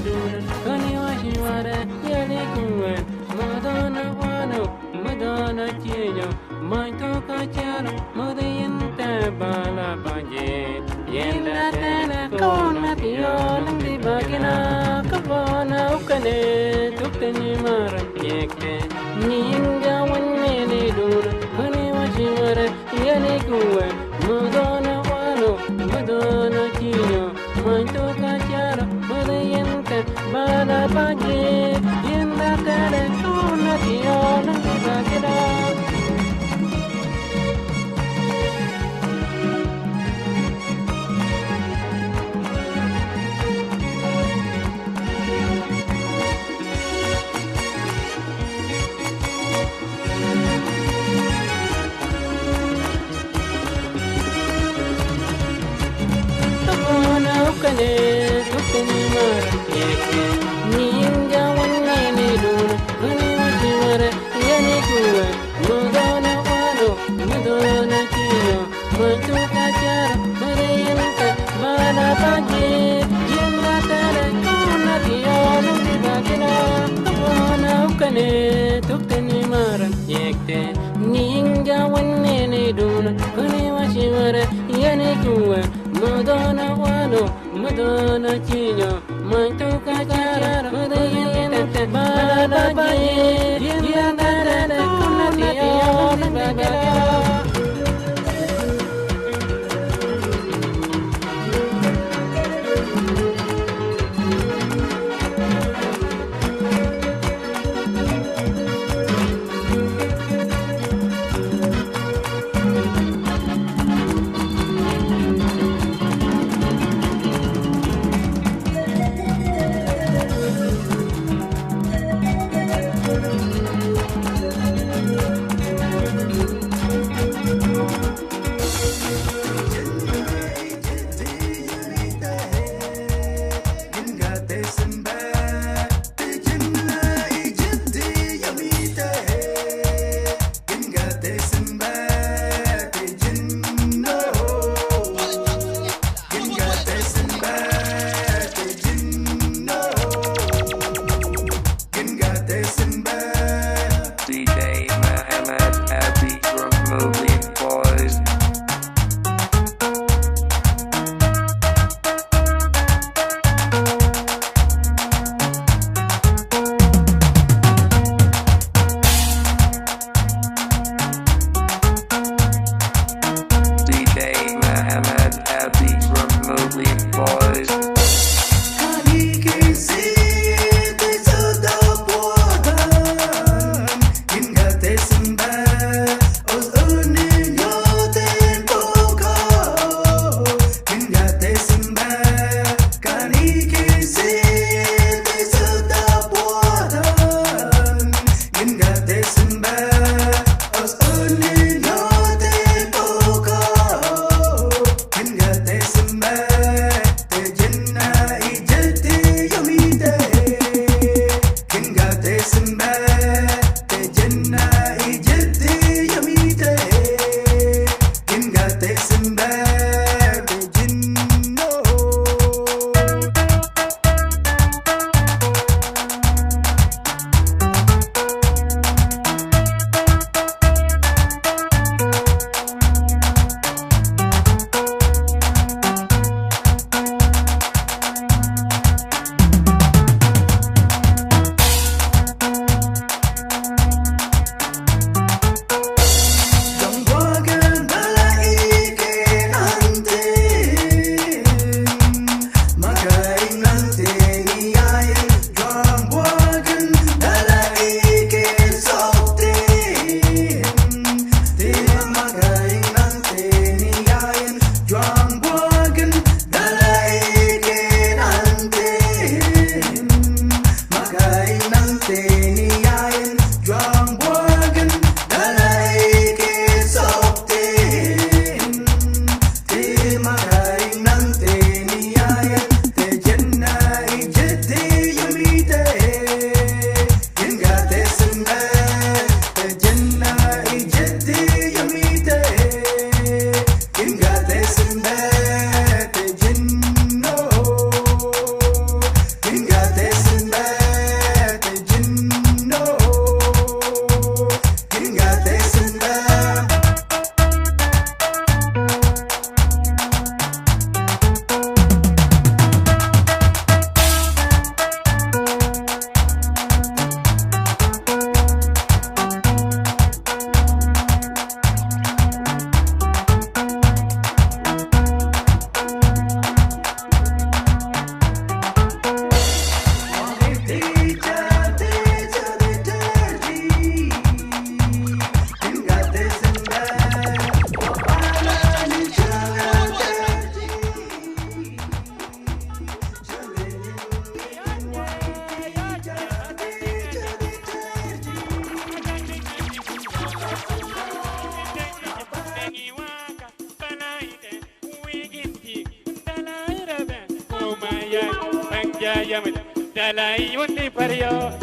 duna kani washimare yali kuwe madana wano madana chiyo maito kachara madayente bala baje yenda tena kona tiyo nandi bagina kabana ukane tuktani maram yekte ninga wanne ne duna kani washimare yali kuwe madana wano madana chiyo maito kachara madayente bala baje yenda tena kona tiyo nandi bagina ukane tuktani maram yekte ninga wanne ne duna kani washimare yani kuwe madana wano madana chiyo maito kachara madayente bala baje yenda tare kona tiyo nandi bagina kabana ukane tuktani maram yekte ninga wanne ne duna kani washimare yani kuwe madana wano madana chiyo maito kachara madayente bala baje yenda tare kona tiyo nandi bagina Panjayam Dalai Undi Paryo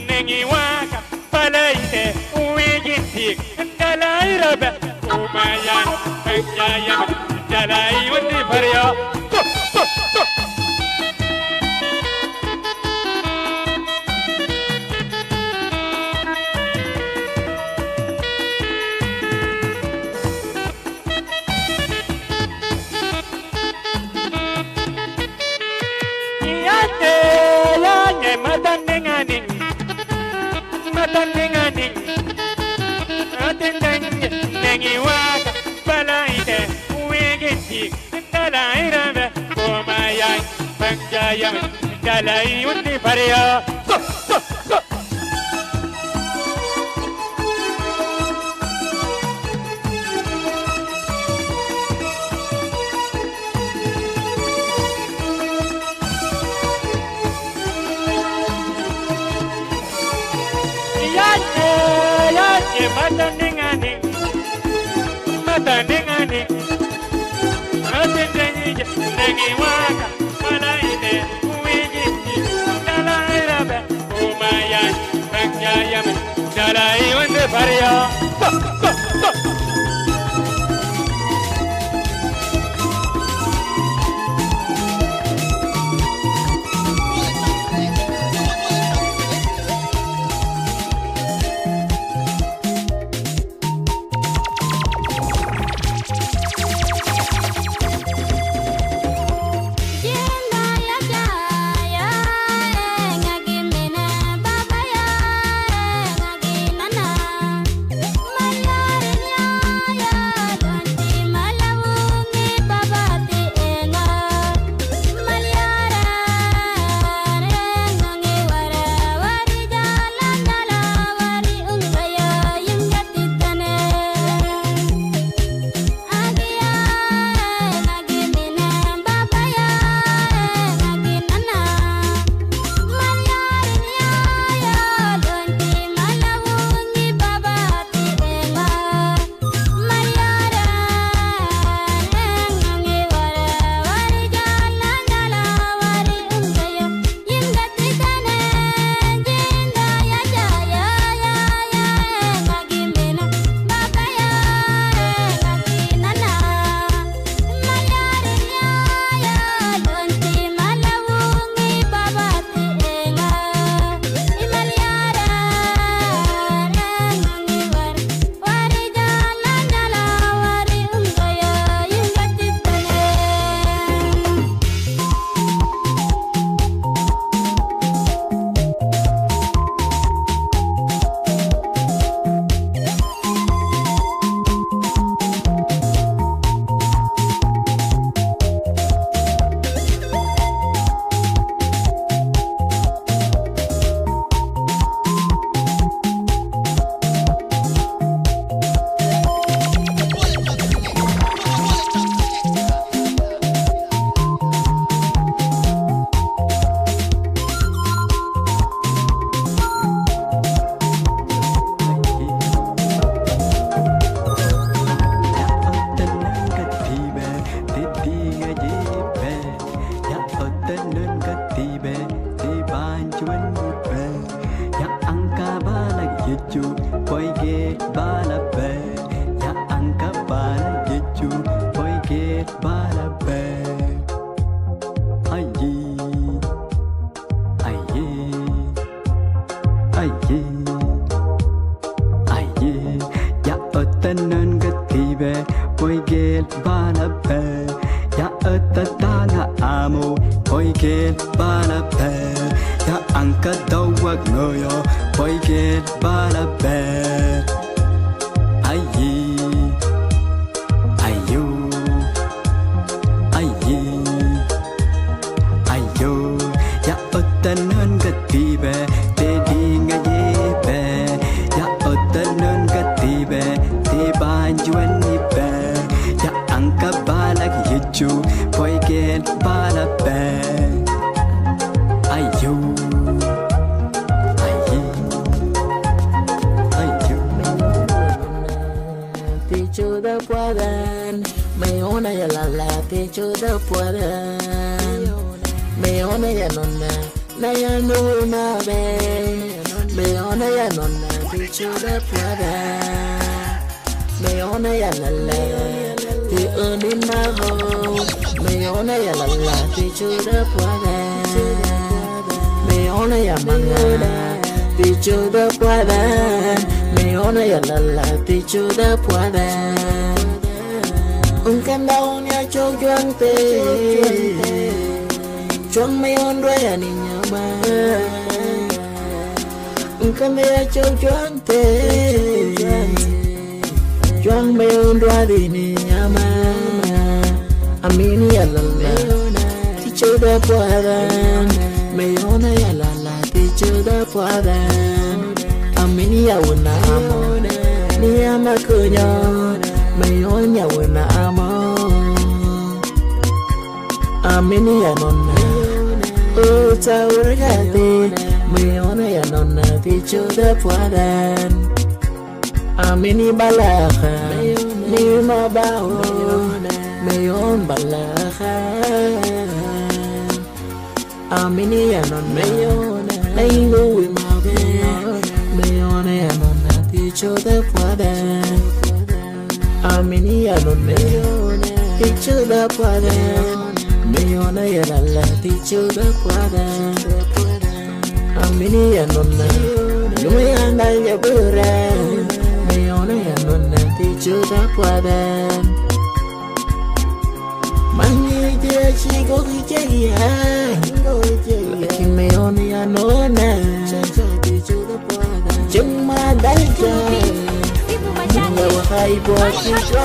Nengi waka palaite uigintik dalai rabe umayan panjayam dalai undi paryo Nengi waka palaite uigintik dalai rabe umayan panjayam dalai undi paryo Matandingani Nengi waka palaite uiginti dalai rabe umayan panjayam dalai undi paryo ya la la te chuda puadan. Me ona ya nonna na ya no na be. Me ona ya nonna te chuda puadan. Me ona ya la la te uni na ho. Me ona ya la la te chuda puadan. Me ona ya manga te chuda puadan. Me ona ya la la te chuda puadan. Un candao nha cho chuan te chuan me on đôi à niña ma. Un candao cho chuan te chuan me on đôi đi niña ma. Amini ya la la ti chuda puadan. Me ona ya la la ti chuda puadan. Amini ya una amo ni ama kunyo. Me onya wena amo. Amini ya nonna uta urgate. Me ona ya nonna ti chuda puadan. Amini balaka ni mabaan. Me on balaka. Amini ya nonna nengu wimabe. Me ona ya nonna ti chuda puadan. Amini ya nonna ti chuda puadan. Me ona ya la ti chuda puadan. Amini ya nonna nume anda ya buran. Me ona ya nonna ti chuda puadan. Mani dia chigo kijaya. Lakin me ona ya nonna ti chuda puadan. Cuma daja. Nyawa hai buat kita.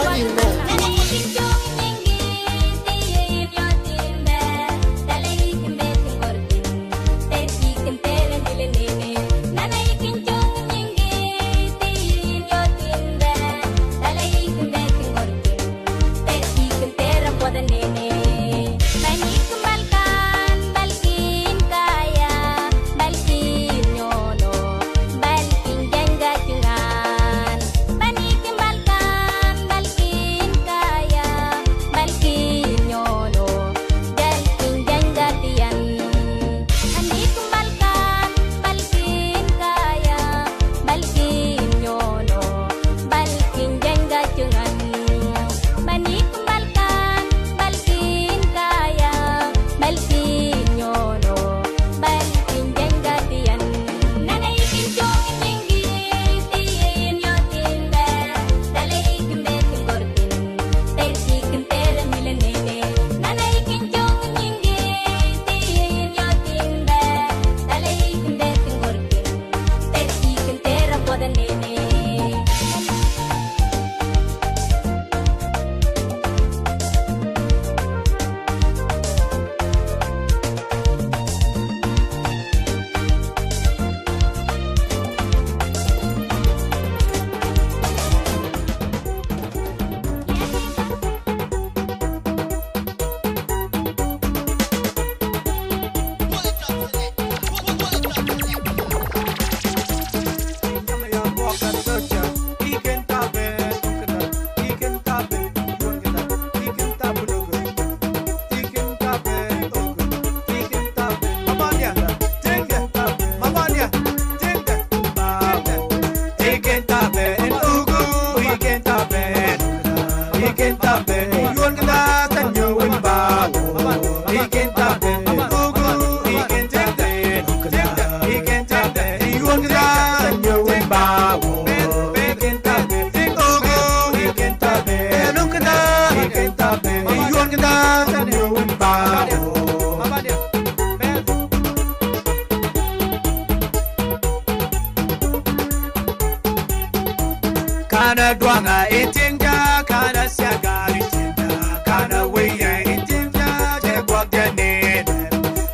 Kana duanga etinga, kana siaga etinga, kana weya etinga, jegwa gane.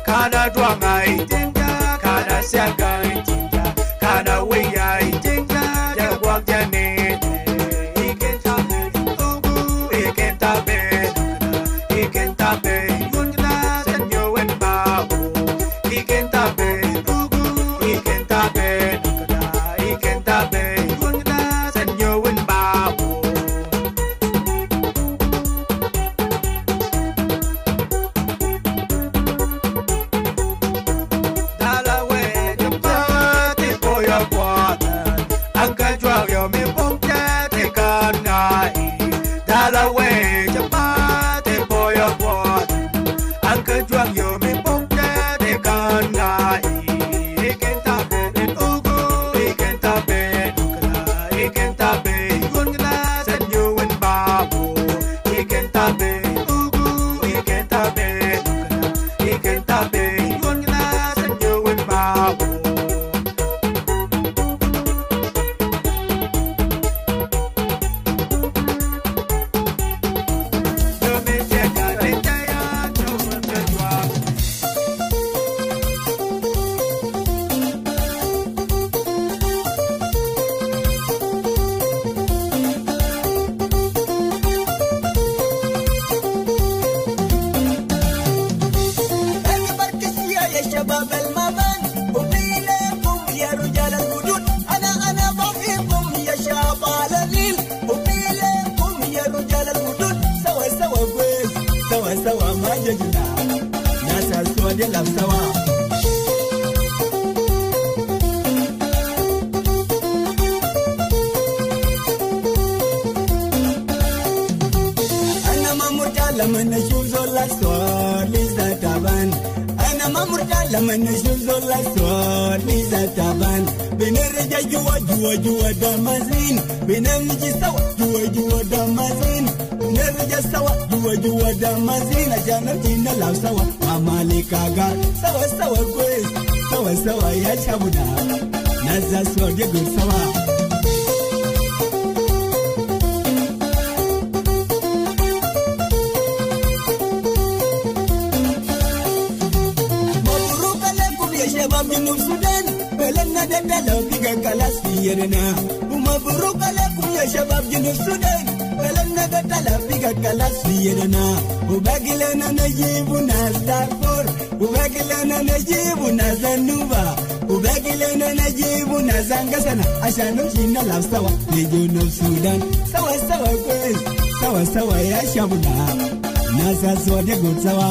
Kana duanga etinga, kana siaga etinga, kana weya etinga, jegwa gane. Ikentabe, ugu, ikentabe, ikentabe, yunga senyo wenba. Ikentabe, ugu, ikentabe, ikentabe, yunga senyo wenba. de Lamsawa. Laman shuzo la so liza taban ana mamurta laman shuzo la so liza taban binereja juwa damazin binemji sawa juwa damazin binereja sawa juwa damazin ajana tina la sawa amalika ga sawa kwez sawa ya chabuda naza so de go sawa. Sudan, Belena de Bella, Biga Calasiana, Umaburuka, Shabab, Sudan, Belena de Bella, Biga Calasiana, Ubagilana Najibuna Darfur, Ubagilana Najibuna Zanuba, Ubagilana Najibuna Zangasana, Ashano China Lasawa, Legion of Sudan, Sawa, Yashabuna, Nasa Swade Gutsawa.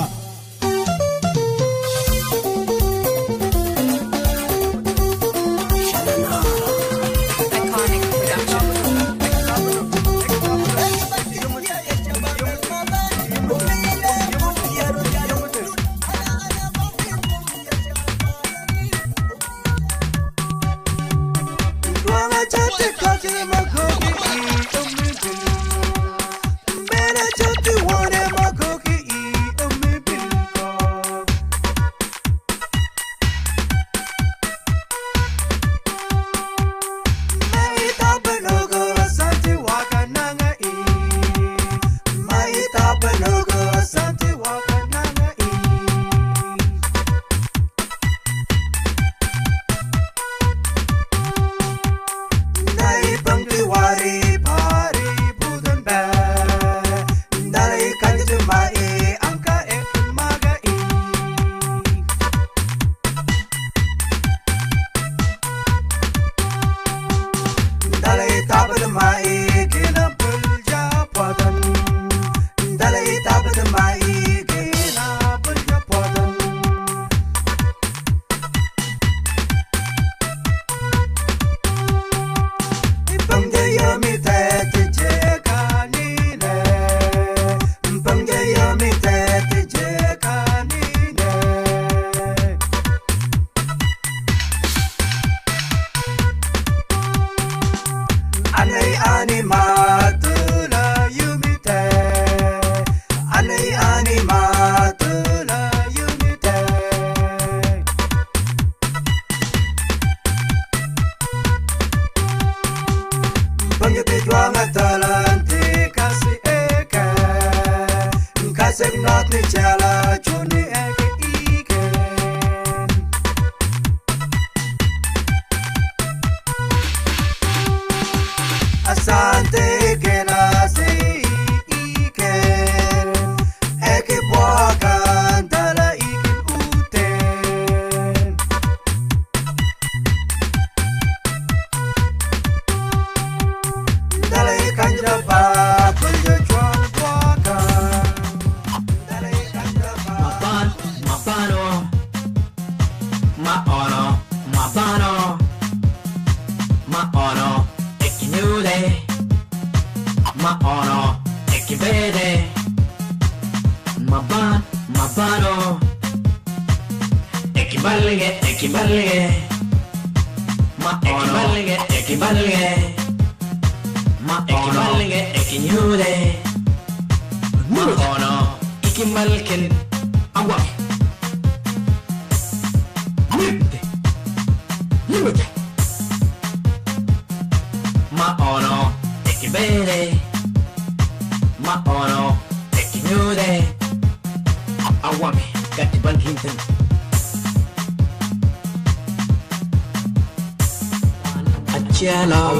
Nyella,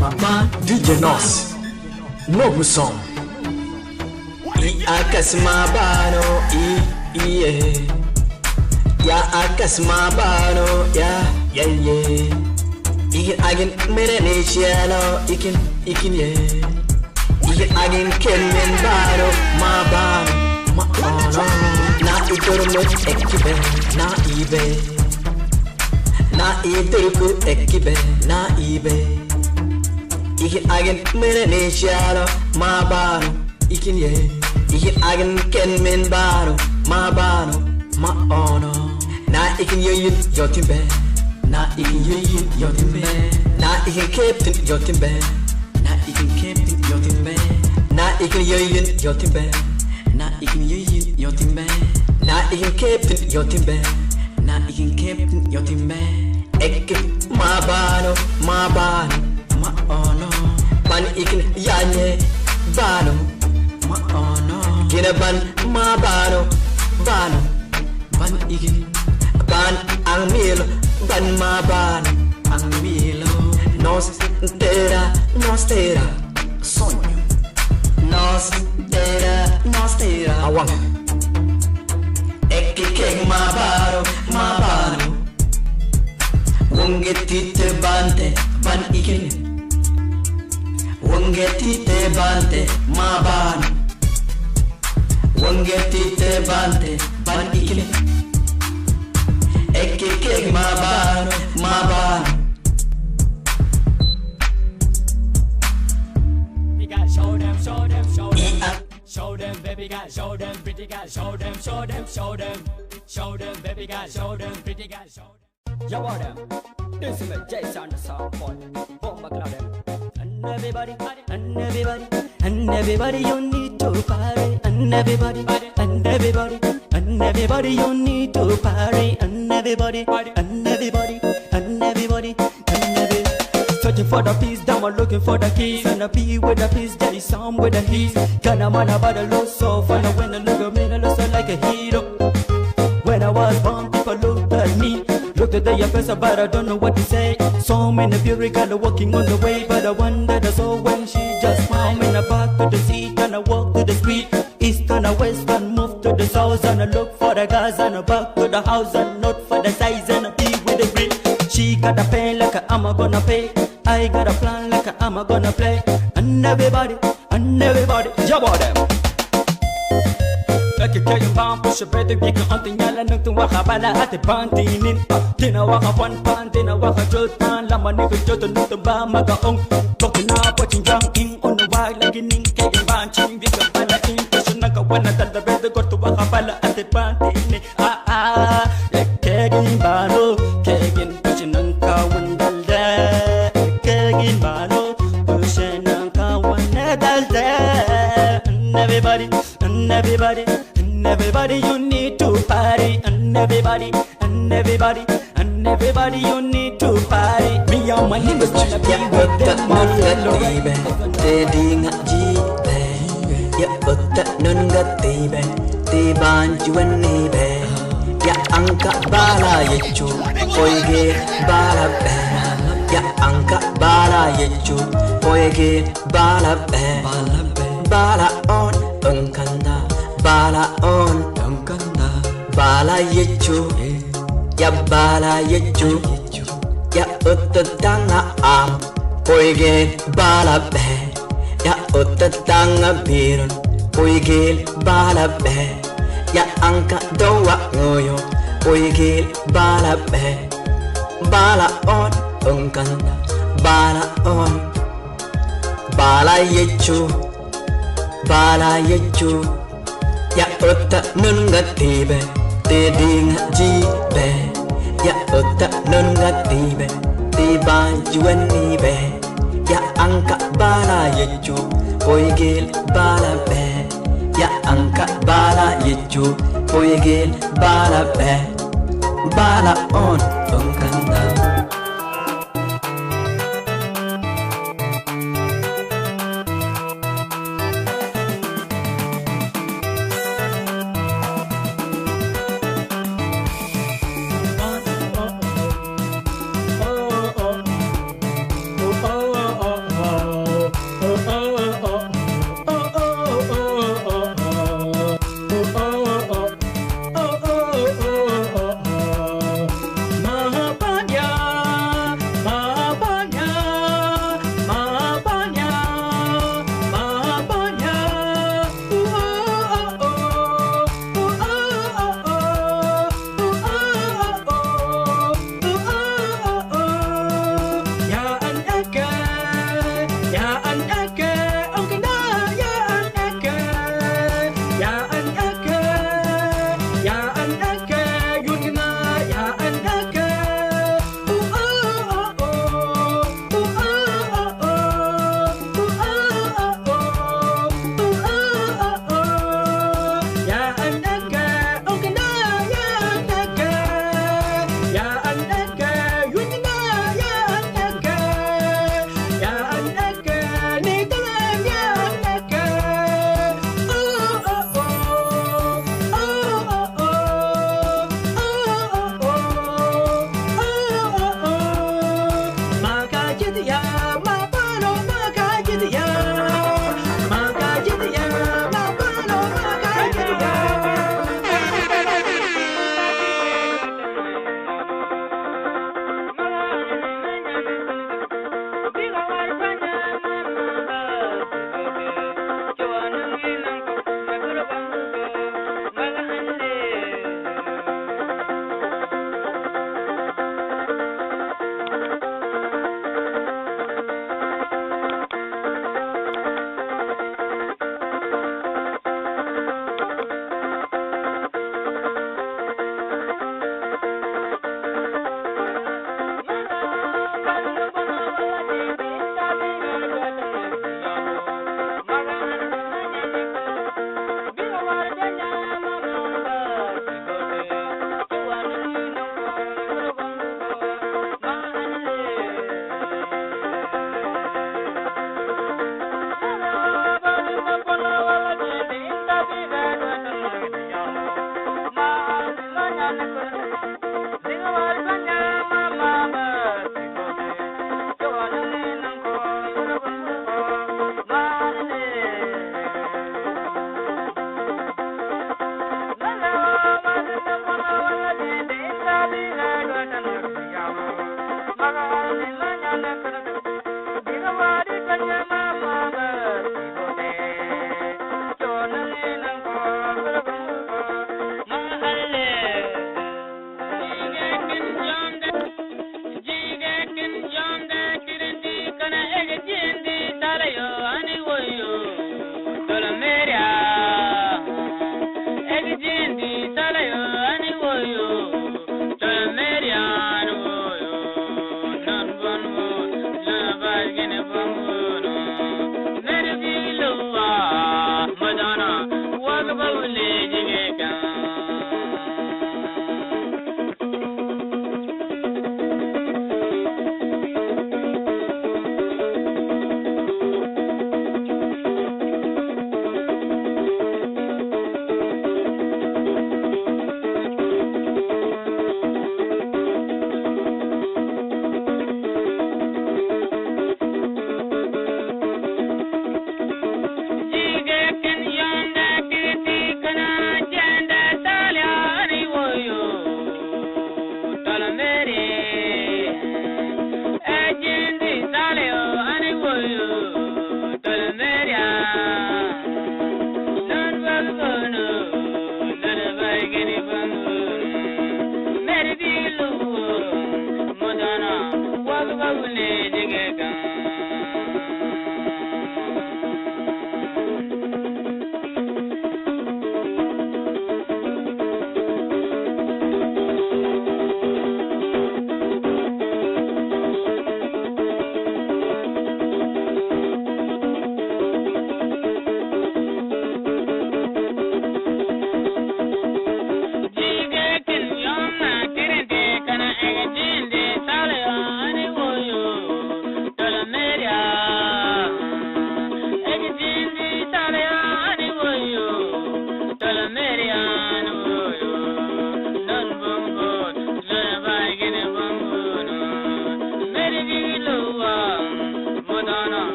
Mabaan, DJ Nos, Noble Song. Akas Mabaan, ya akas Mabaan, ya. Ikin agin merene Nyella, ikin ye. Ikin agin Kenyan Bano, Mabaan, na durmut ekibe na ibe na idurku ekibe na ibe ikin agen mene ne sharo mabano ikin ye ikin agen ken men baro mabano ma ono na ikin yoyin yotimbe na ikin yoyin yotimbe na ikin captain yotimbe na ikin captain yotimbe na ikin yoyin yotimbe na ikin yoyin yotimbe na ikin captain yotimbe na ikin captain yotimbe ek mabano mabano ma ono ban ikin yanye bano ma ono kina ban mabano bano ban ikin ban ang milo ban mabano ang milo nos tera sonho nos tera awang ekikeng mabaro wongetite bante ban ikin wongetite bante mabano wongetite bante ban ikin ekikeng mabaro Show them, baby girl, show them, pretty girl, show them, baby girl, show them, pretty girl, show them. Yo, what them? This is a Jason the song for Bomba Club them. And everybody, you need to party. And everybody, you need to party. And everybody. Searching for the peace, down looking for the keys. And the P with the peace, there is some with the heat. Kinda man about the look so fun. When I look at me, I look so like a hero. When I was born, people looked at me. Looked at their face, but I don't know what to say. So many beauty girls walking on the way. But the one that I saw when she just smiled. And I back to the seat and I walk to the street. East and west and move to the south. And I look for the guys and I back to the house. And not for the size and a P with the green. She got a pen like I'm gonna pay. I got a plan like I'm gonna play. And everybody, jabba them. Like a kayo bang push a better get on the Nyella nung tuwaka bala ate bantinin. Tinawaka pan, tinawaka jod pan. Laman ni ko jod nung tuba magaong. Talking up watching young in on the wild like in kayo bang ching big up bala in. Kasi nagawa na dala better go tuwaka bala ate bantinin. Like kayo bano, kayo pushing ng kawan dalda. And everybody, you need to party. And everybody, you need to party. Me and my niggas wanna be with them. Te ding jibe, ya otta nunga tibe, te banjuan nibe, ya angka bala yechu, oige bala be, ya angka bala yechu, oige bala be, bala on engkanda, bala on engkanda, bala yechu, ya bala yechu, ya otta tanga am. Oige bala be, ya otta tanga birun. Oige bala be, ya angka doa ngoyo. Oige bala be, bala on engkanda, bala on, bala yechu, ya otta nunga tibe, te dinga jibe, ya otta nunga tibe. Di banjuan nibe, ya angka bala yechu, oigil bala be, ya angka bala yechu, oigil bala be, bala on engkanda.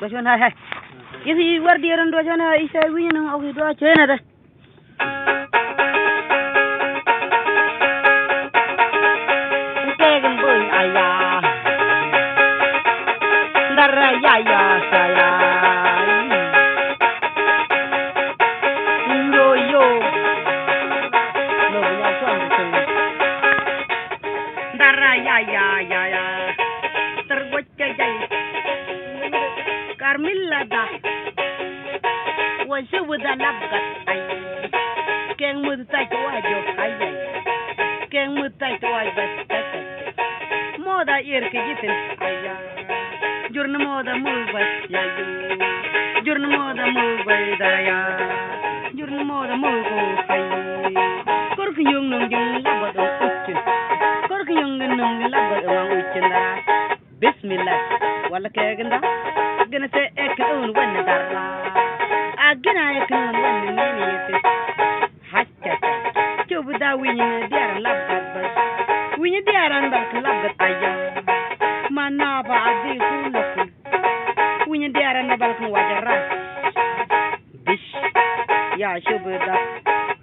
Dojon hai. Isi war diaran dojon hai isa winya nang oki do chena da. Kegen boy aya. Darra ya ya saya. Yo yo. Lo ya chuan de. Darra ya ya ya ya. Tergoch jai. Carmilla da wasu wuda labgat ay keng mutai to ajo ay keng mutai to ajo moda irke gitin aya jurna moda mulbas ya jurna moda mulbay da ya jurna moda mulgo ay korki yung nung yung labat ang uchin korki yung nung labat ang uchin da bismillah wala keganda gonna say ekun when darla agina ekun when nini yete hatta chubuda winya diaran labbat bas winya diaran bal labbat ayya manaba adi kullu winya diaran bal kun wajara bish ya chubuda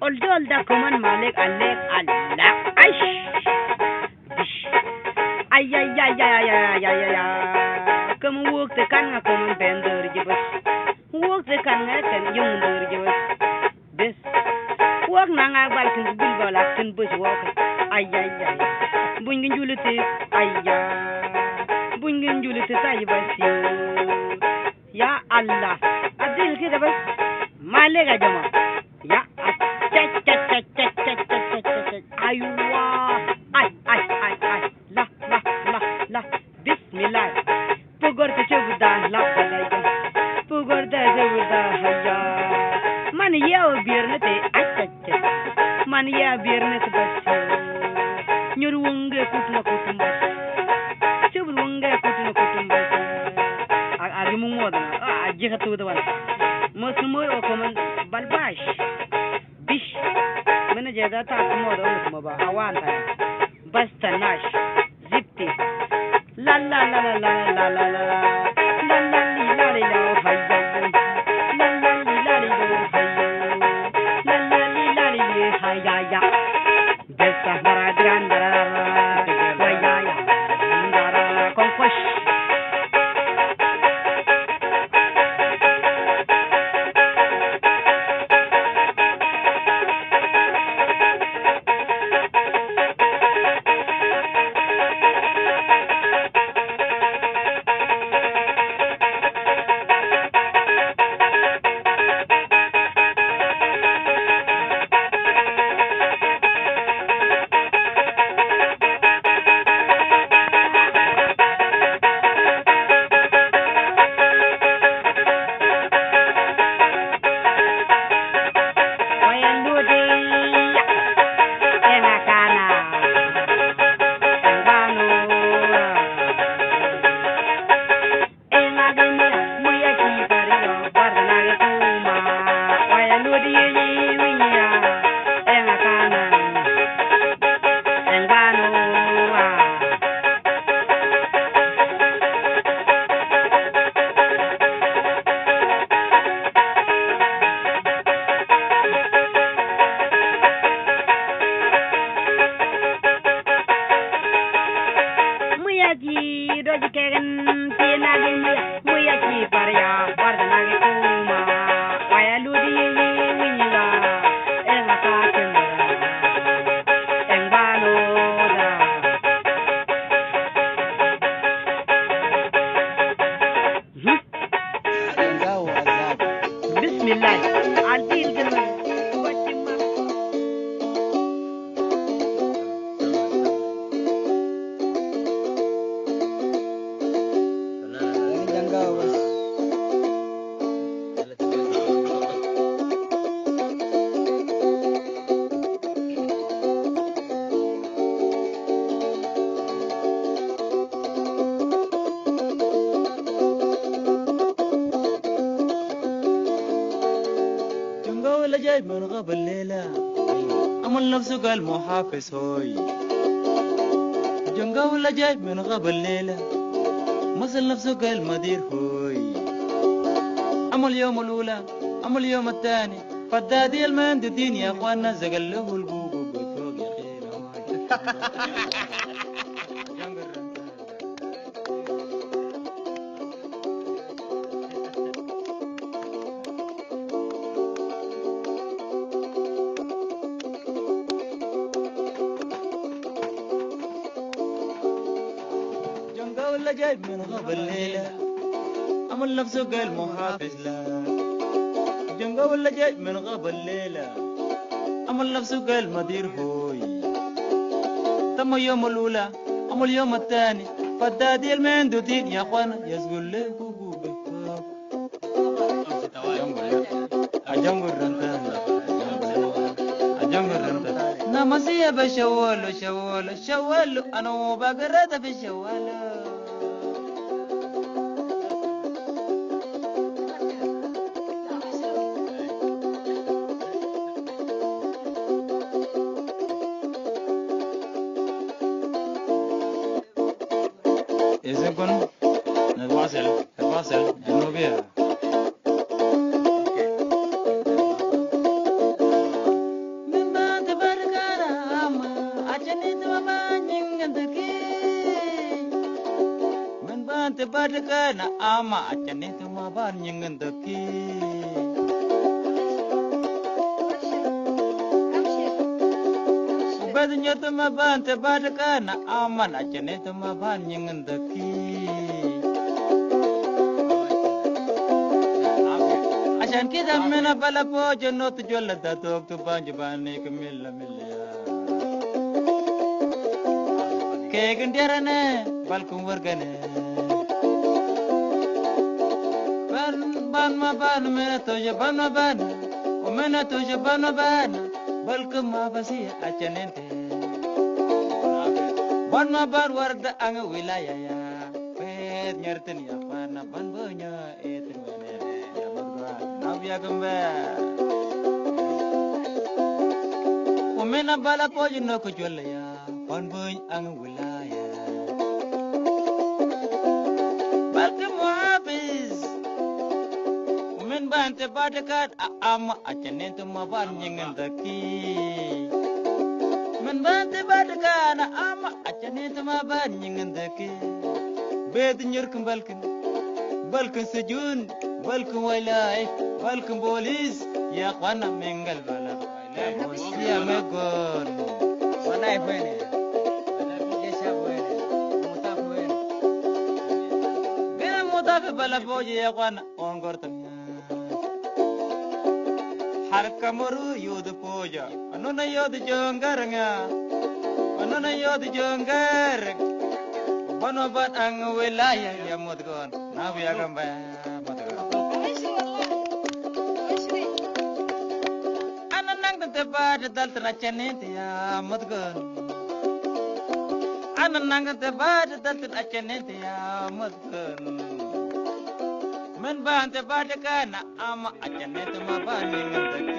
oldol da kuman malik alek allah aish bish ayya kamu work the kan nga kamu bender jebas work the kan nga kan yung der jebas this work na nga bal kan bil bala kan bus work ay ay ay bungin julite ayya bungin julite sai basi ya Allah adil kida bas male ga jama ya aywa ay la bismillah pugor ke chuda la badai pugor da chuda hayya man ya birne te man ya birne te bas nyur wonge kutna kutum bas chubul wonge kutna kutum bas agi mu moda jiga tu da wan musmo o komen balbash bish mana jada ta moda musmo ba awan ta bas tanash zipti la la la la la la la la la la la la la la hayya la la la la la hayya la la la la hayya ya desa maradran dara hayya ya dara konkosh قال محافظ هوي جنقه ولا جاي من غاب الليلة مثل نفسه قال مدير هوي أما اليوم الأولى أما اليوم الثاني فدادي المان دين يا أخوانا زقل له البوبو بفوق يا خير جاي من غاب الليلة عمل نفسه قال محافظ لا جنقه ولا جاي من غاب الليلة عمل نفسه قال مدير هوي تم يوم الأولى عمل يوم الثاني فدادي المندوتين يا أخوانا يسقول له بوبو بفوق أجنقر رنتان أجنقر رنتان نمسيه بشوالو شوالو شوالو أنا بقرد في شوالو إذا كن نتواصل إنه بيها من بعد بركة ما أجنيت وما نينغندكي من بعد بركة ما أجنيت وما نينغندكي Badnya to Mabaan te badaka na aman achane to Mabaan nyengandaki. Asan kita mena bala po jono to jolla datok to banjabane kemilla milla. Kegendiarane balkum wargane. Ban Mabaan mena to jaban Mabaan. O mena to jaban Mabaan. Balkum mabasi achanente. Ban Mabaan warda anga wilaya ya. Pet nyerten ya pana ban bonya etin mene ya madwa. Nabya kemba. O mena bala pojo no ko jolla ya. Ban bonya anga wilaya. Balkum mabis. Men bante badakat ama achanente Mabaan nyengandaki. Men bante badakat ama achanente Mabaan nyengandaki. Bet nyurkum balkan sejun, balkan walai, balkan polis ya kwana mengal bala. Mosia megon. Walai bene. Walai biasa bene. Mutaf bene. Bene mutaf bala boje ya kwana ongortan. Harkamuru yod poja, anona yod jonggaranga, anona yod jonggar. Banobat ang wilaya ya mudgon, nabi agamba mudgon. Ananang tebad dal trachanete ya mudgon. Ananang tebad dal trachanete ya mudgon. Men bante badaka na ama achanete Mabaan nyengandaki.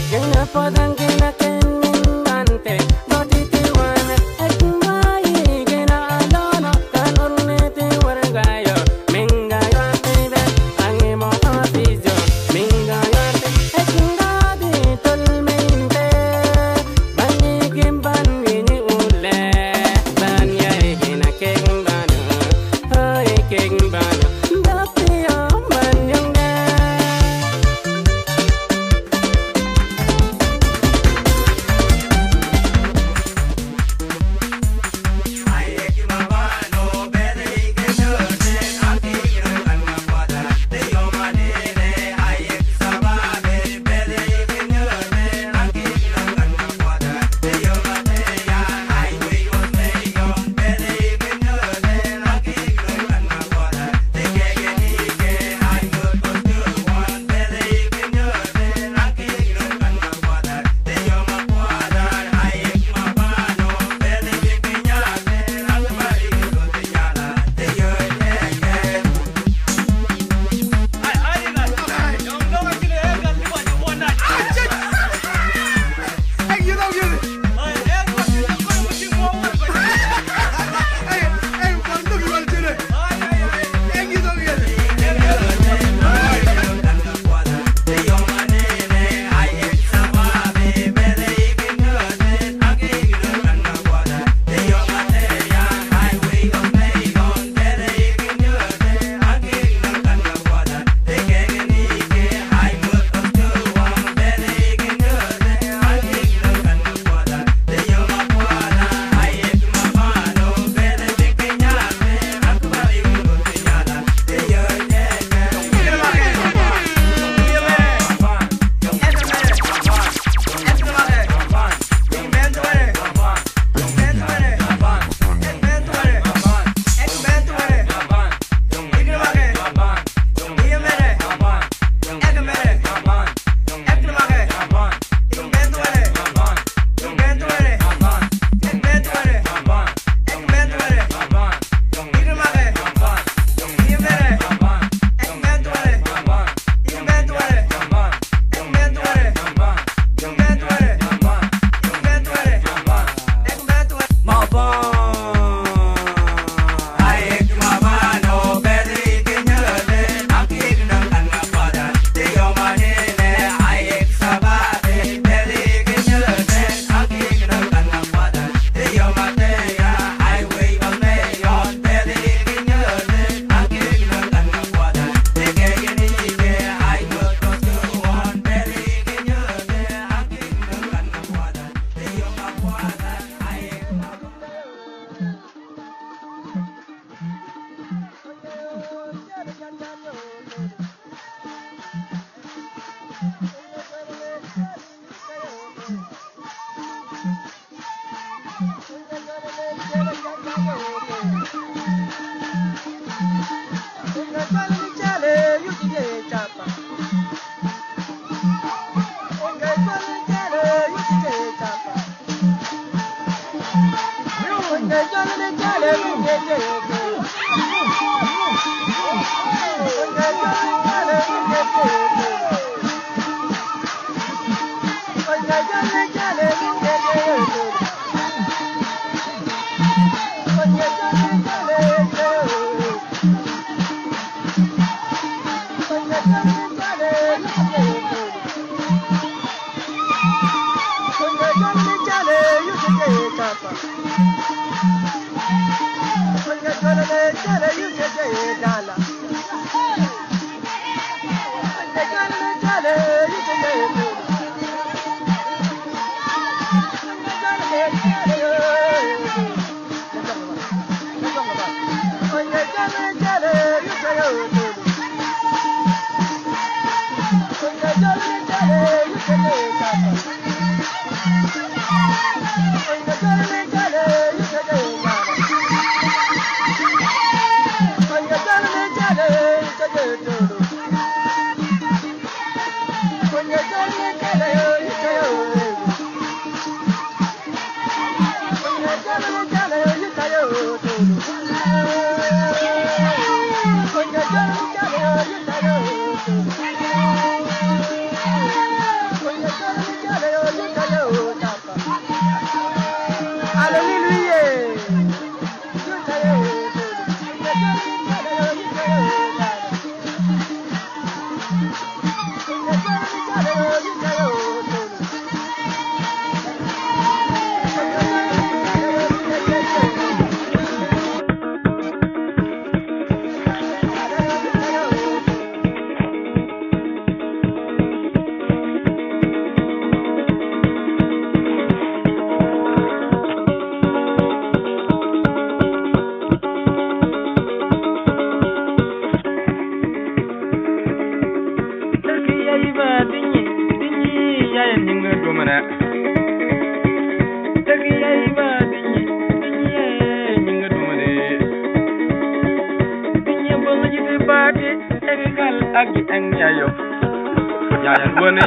Yang apa dan kena kening ante, goti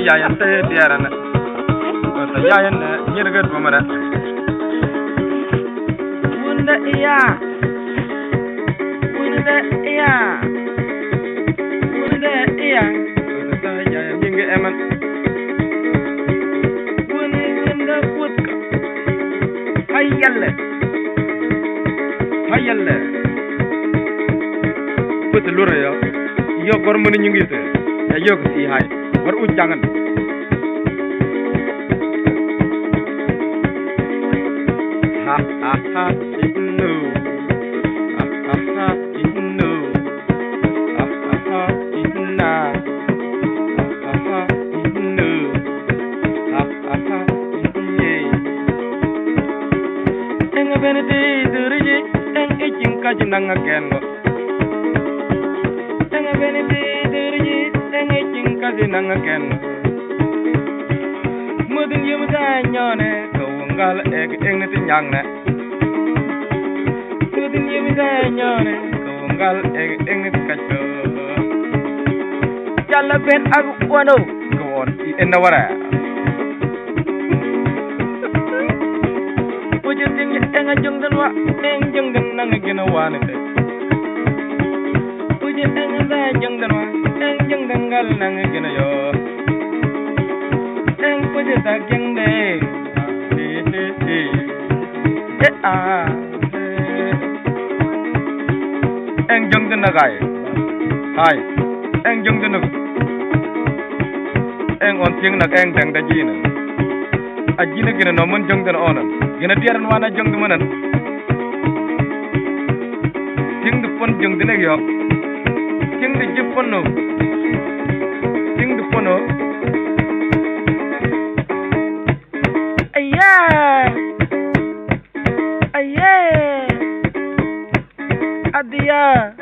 Yayan te tiarana ta yayan nyirga dumara wunda iya ta yayan nyinga eman wunda putka hayalle put lura yo gormani nyingi te ya yo si hay war ujangan ha ha ha inno ha ha ha inno ha ha ha inna ha ha ha inno ha ha ha inne enga benedi duriji eng ejing kajinanga kengo enga benedi duriji eng ejing kajinanga kengo mudun yumda nyone kawungal eg eng ti nyangne mudun yumda nyone kawungal eg eng ti kacho jalla ben ag wano kawon enna wara pujuting enga jungdan wa eng jungdan nang gina wane te pujut enga da jungdan wa eng jungdan gal nang gina yo eng pujut ag jungde eng jungdan nagai hai eng jungdan nag eng on ting nak eng dang da jina ajina gina no mun jungdan onan gina tiaran wana jungdan manan ting du pon jungdan ag yo ting du jipon no ting du pono adia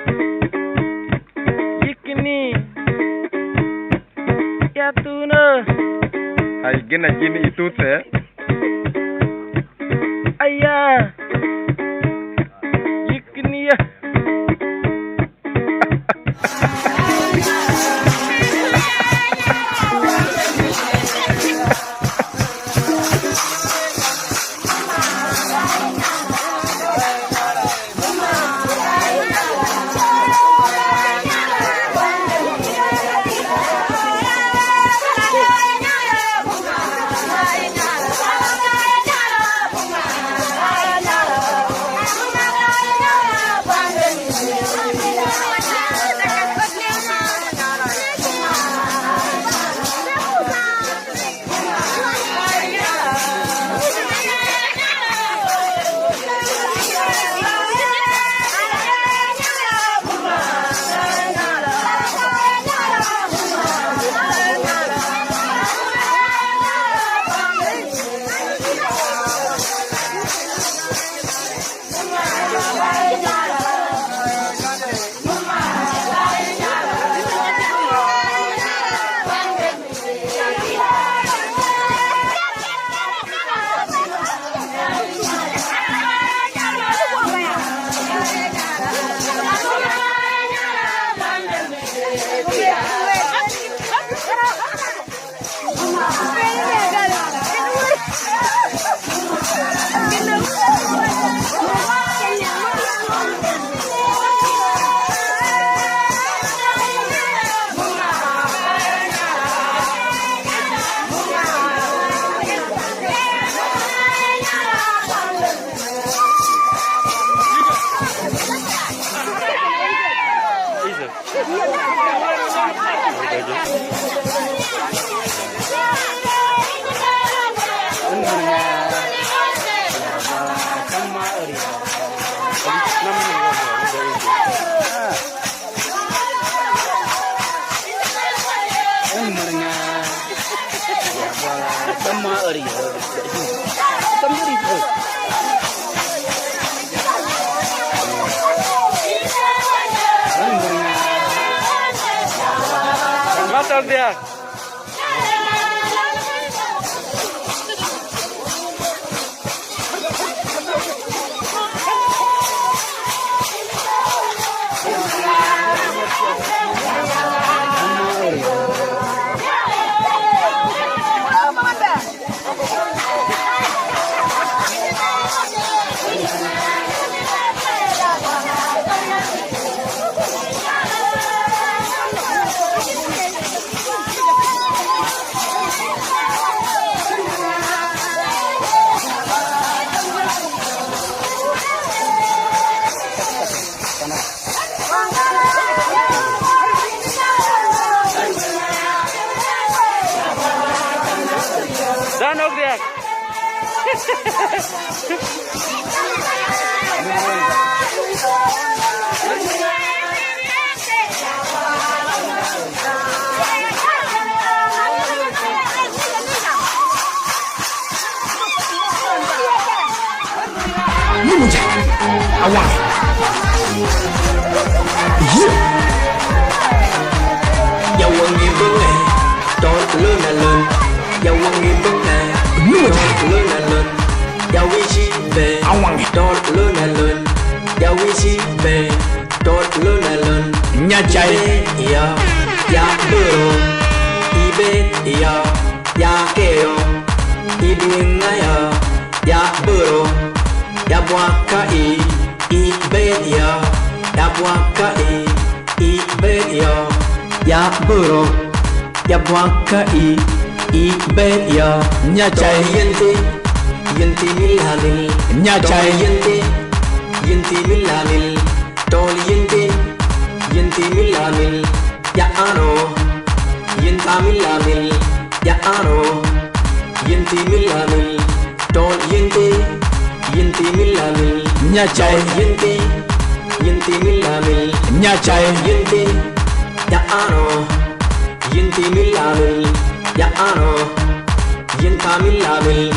yikini ya tuna hai gina jini itu te ayah yikini ya Matar dia. Dan ook dia. Awang. Dầu quần nghiệp vững nè, tròn lớn là lớn. Dầu quần nghiệp vững nè, tròn lớn là lớn. Dầu vị trí về, tròn lớn là lớn. Dầu vị trí về, tròn lớn là lớn. Nhà chạy, ya bơ, ibe, ya keo, ibinga ya bơ, ya buaka ibe ya buaka ibe ya bơ. Ya buaka ibe nya chai yenti milanil nya chai yenti milanil tol yenti milanil ya ano yenta milanil ya ano yenti milanil tol yenti milanil nya chai yenti milanil nya chai yenti ya ano yenti milanil ya ano yenta milanil.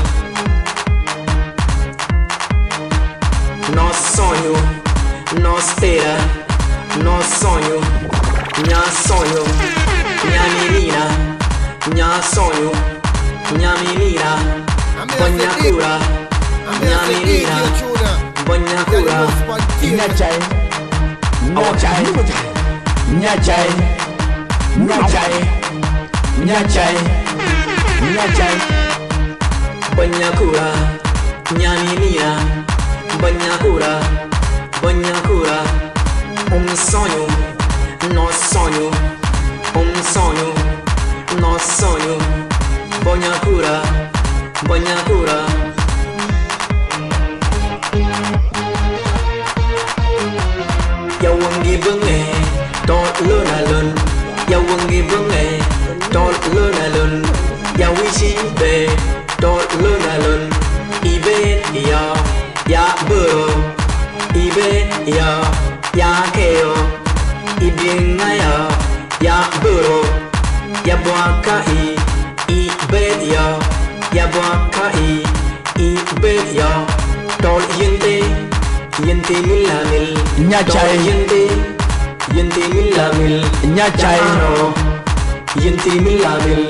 No sonho, no espera, no sonho, minha menina, minha sonho, minha menina, banha cura, minha menina, banha cura, minha chai, minha chai, banha cura, minha menina. Banha cura, sonho, no sonho, no sonho, banha cura, Dầu quần nghiệp vững nè, tròn lớn là lớn. Dầu quần nghiệp vững nè, tròn lớn là lớn. Dầu vị trí về, tròn lớn là lớn. Ibe ya bơ, ibe ya keo, ibinga ya bơ, ya buaka ibe ya buaka ibe tol yenti milanil nya chai yenti milanil nya chai no yenti milanil.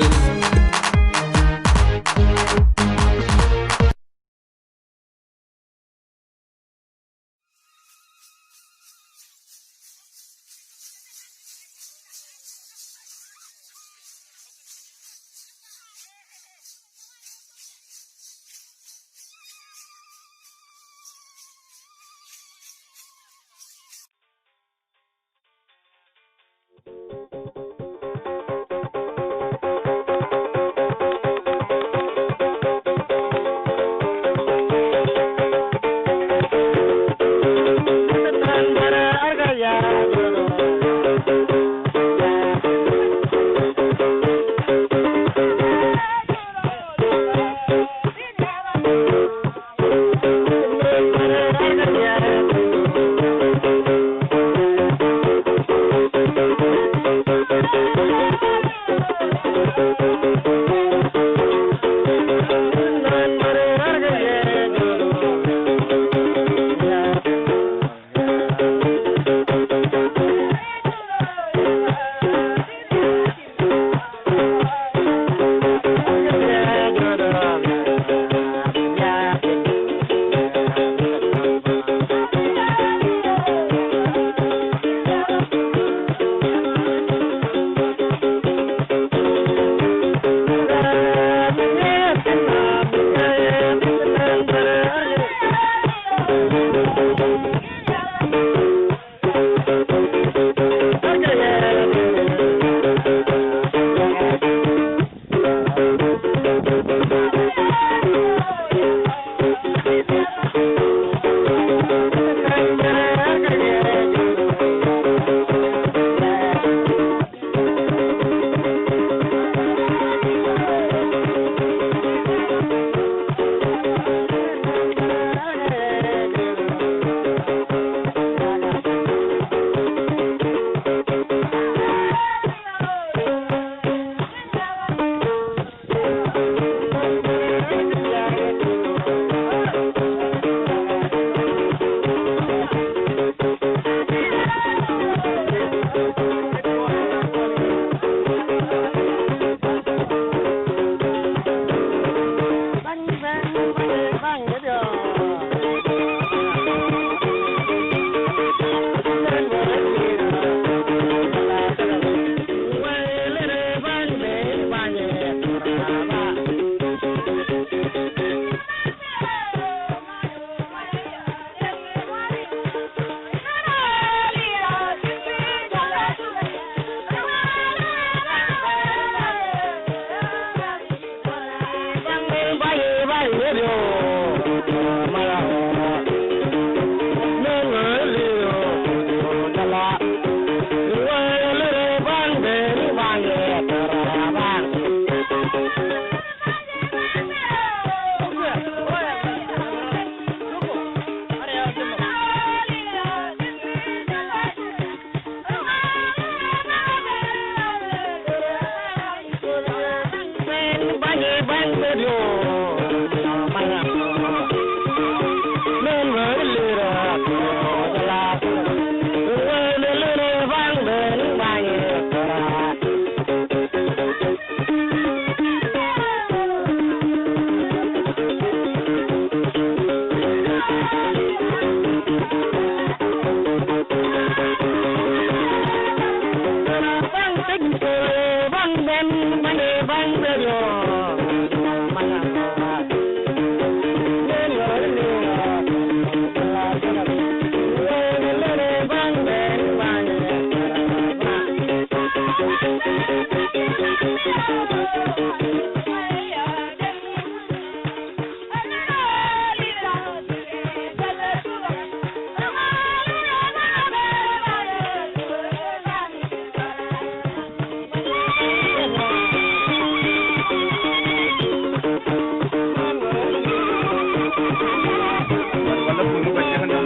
wala pun ko jahanam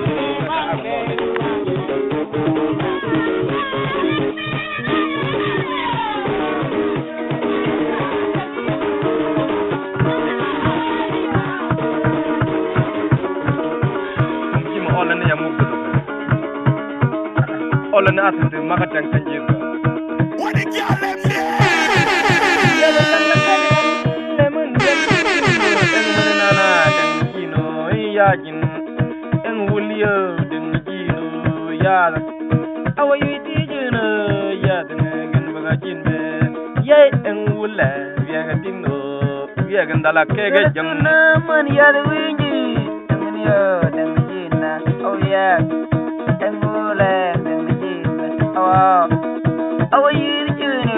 All in at the Magatang Sanjay. What did you let me? Lemon, Yajin, and William, Dingino, Yad. How are you teaching? Yadin, and Bagajin, Yay, and Willa, Yagatino, Yagandala Kega, young man, Yadwingy, and oh, yeah, and Willa. How are you doing?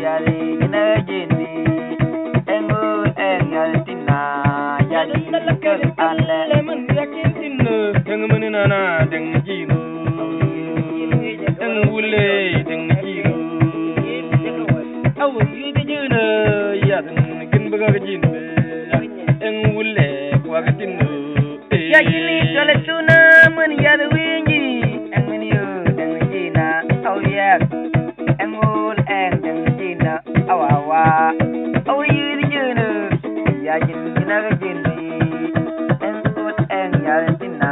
Yari, Ginajini, and Moon and Yalatina, Yadi, and Lemon, Yakin, young Manana, Dengino, and Wule, Dengino. How are you doing? Yadin, Ginbagajin, and Wule, Wagatino, Yagili, Galatuna, when Yadwingy, and when you. Oh yeah, and all and Gina, awa, oh you Yajin, and good and Yalatina,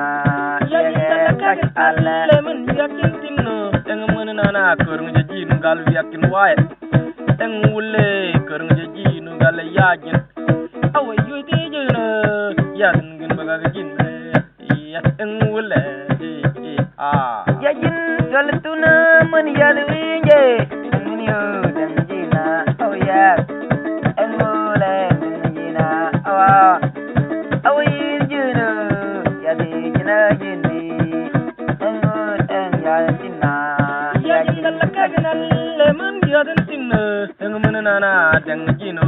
Lemon, Yakin, and Munana, Kurngajin, Galviakin White, and Wule, Kurngajin, Galayajin. Oh you Yadin, Bagajin, and Wule, Yajin. Galatuna, money, Yadwinge, and you, Gina, oh yeah, and Mole, Gina, oh, you Yadina, Gini, and Moon and Yadina, Yadina, Lemon, Yadina, and Munana, Dengino,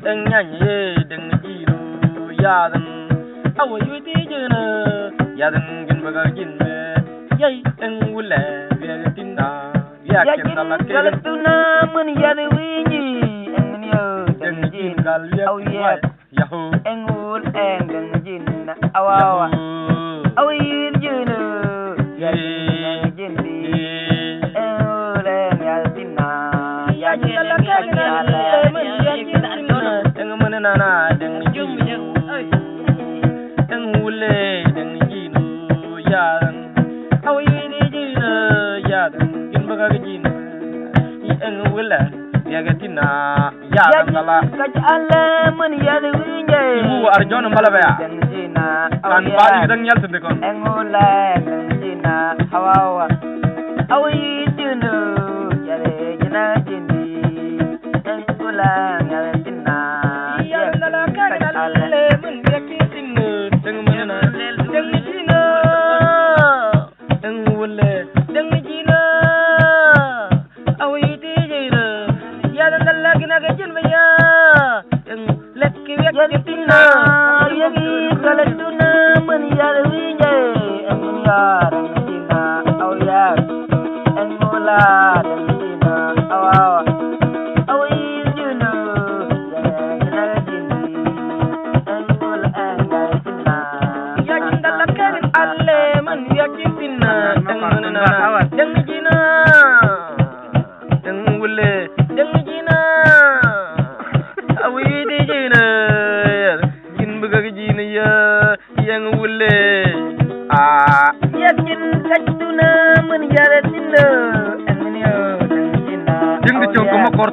and Yanye, Dengino, Yadan, how are you, Dina, Yadan, Ginbagajin. Yay, and Willa, Yatina, Yakin, money, Yadwingy, and you, oh yeah, Yahoo, and Wood and Gin, oh, you Yadin, and Wood and Yadina, Yakin, and Manana, and Jim, and Wille, and Gino, Yan. How are you doing? Yadan, in Bagajin, and Willa, Yagatina, Yadala, money, Yadwinge, who are John Malavaya, and Bali than Yelton, and Mola, and Gina, how are you doing? Yadina, Gini, and Gula, Yadina, Yadala, Lemon, Yakin, and Manana,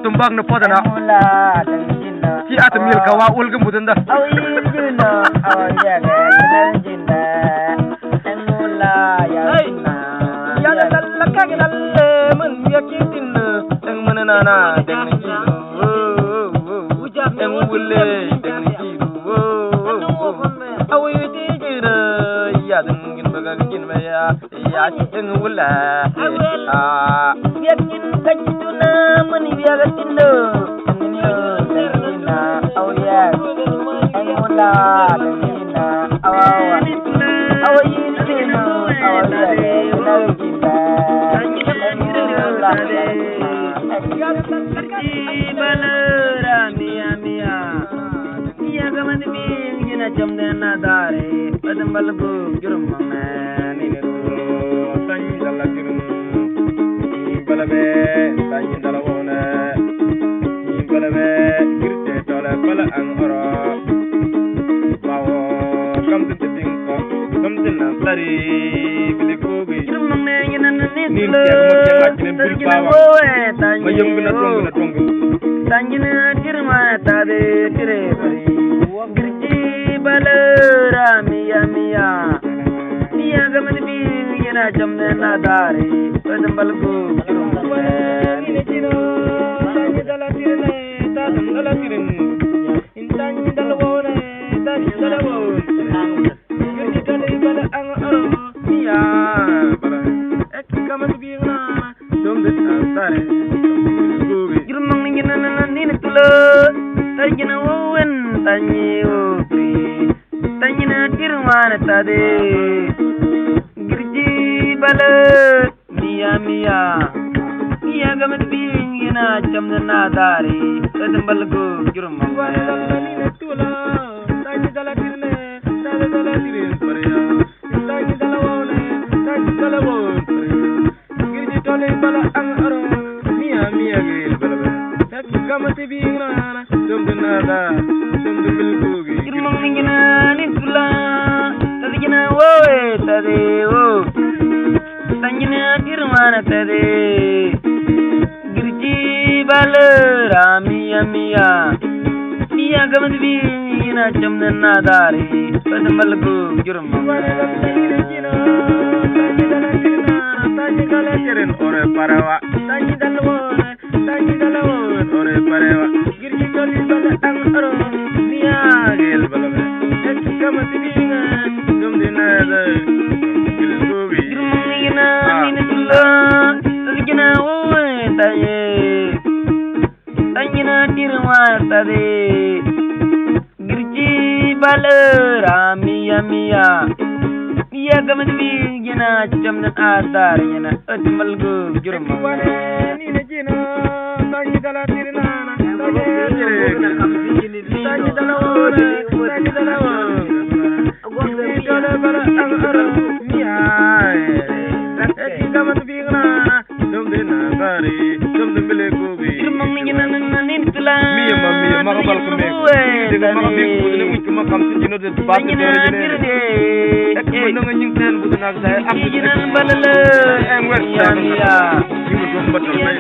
Tumbang na podana. Ki at mil kawa ulga mudanda. Oh yeah, ina jamne na dare adam balgo jurum ni ne tan dala jurum balabe tan dala wona balabe girte tola pala an oro bawo kam te tinko kam te na sari bile ko bi jurum ne ina ni te ma ke bil bawa ma yëm na tongu tanjina jirma tade tire pari girji balera miya miya miya gamad bi yana jamne na dare adam balgo ni ne jino tanji dala tirne tadam dala tirin intanji dala wone tanji dala wone girji dala bala ang aro miya bala ek gamad bi na dom de tare nina tulo tajina wowen tanyi opri tajina tirwana tade girji bala miya miya miya gamat bingina jamna nadari tadam balgo jurma nina tulo tajina dala tirne tada dala tirin parya tajina dala wone tajina dala wone girji tole bala ang aro miya miya gil bala kamati bingna dum dinada dum bilgogi irmang ningina nitula tadina woe tade wo tanjina irmana tade girji balera miya miya miya kamati bingina jamna nadari tadam balgo jurma tajigala keren ore parawa tajidal wone tajidal wone ore parawa girji toli bala ang aro miya gel bala be ek kamati binga dum dinada bilgobi girmina nina tulla tajina woe taye tajina tirwa tade girji balera miya miya miya gamad bingina jamna adar yana admalgo jurma ni ne jina tanji dala tirna tanji dala wone tanji dala wone dala bala angara miya ek gamad bingina dum dinada dum bilgobi jurma nina nin tula miya ma bal ko me de ma bi ko ne mu ma xam ci jino de ba de jene ek mo nga ñing ten bu nak say ak jinan balala en wet ya ñu do mbatal may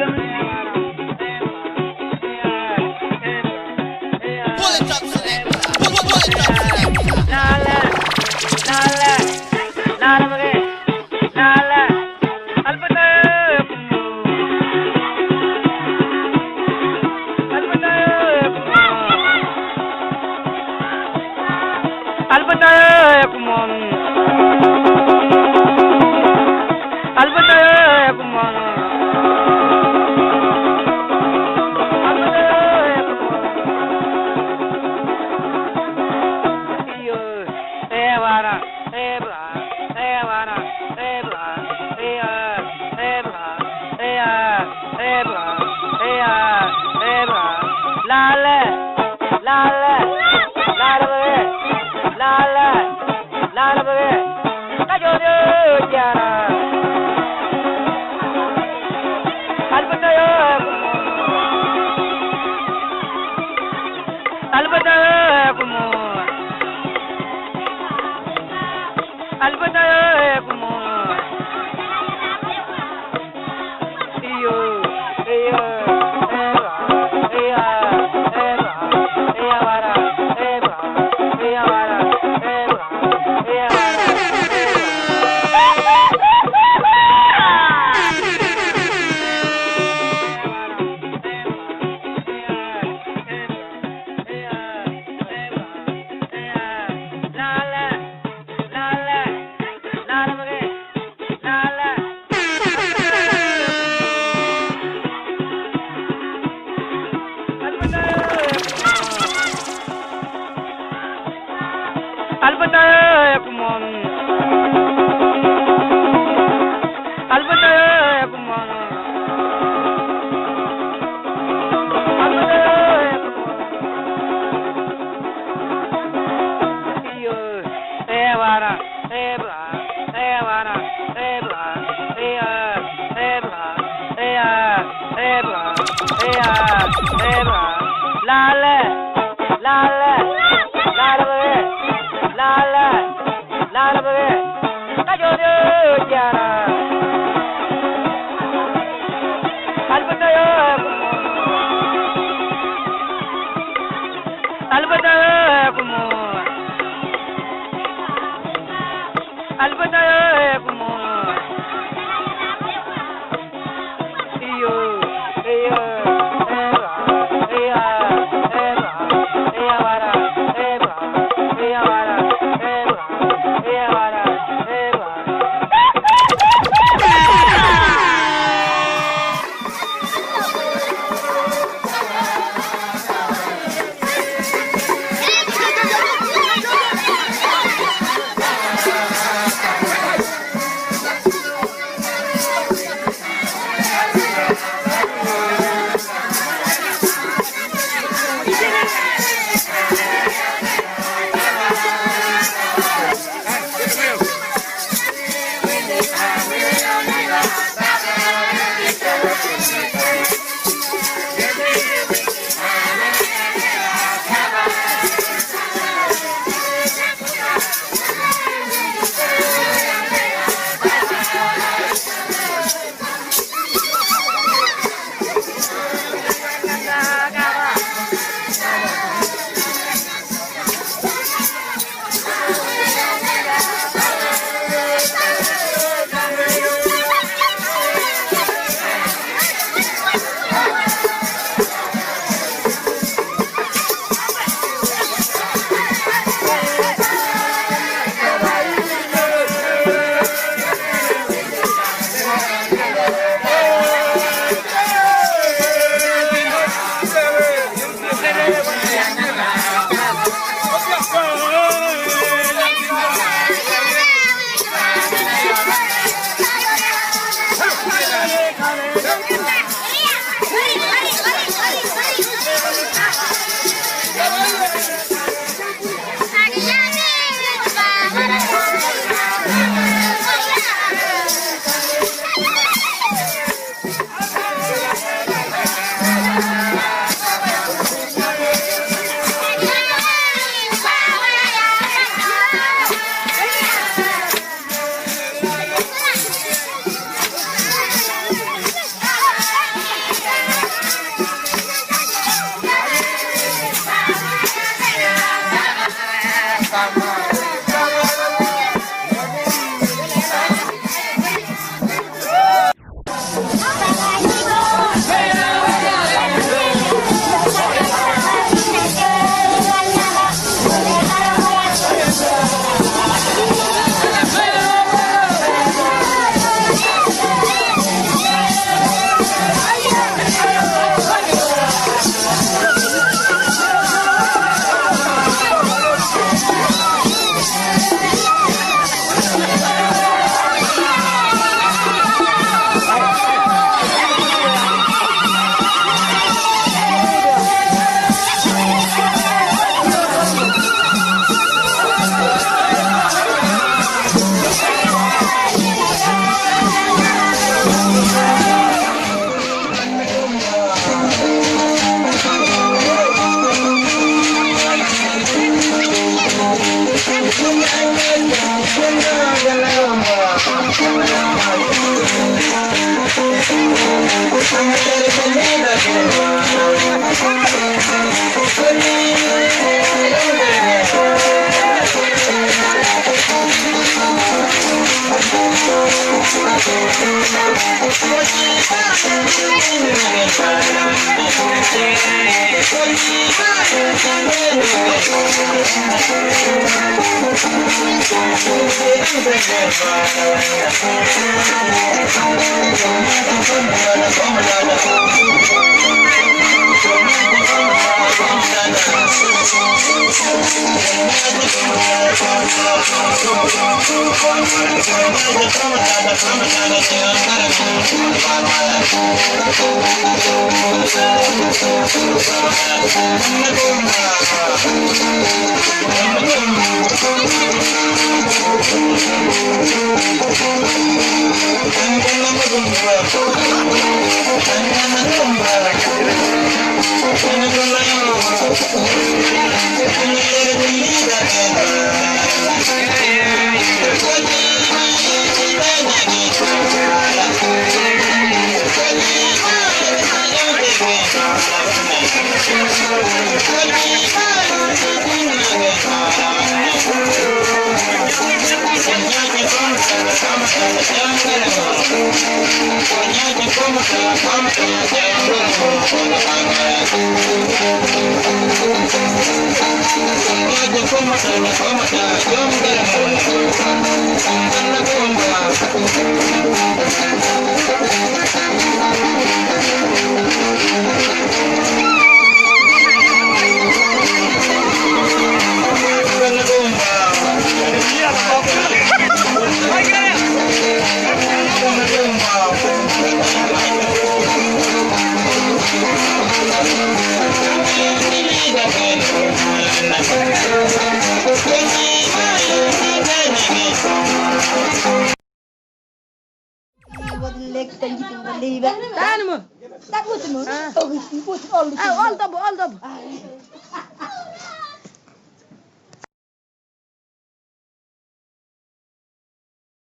Thank you.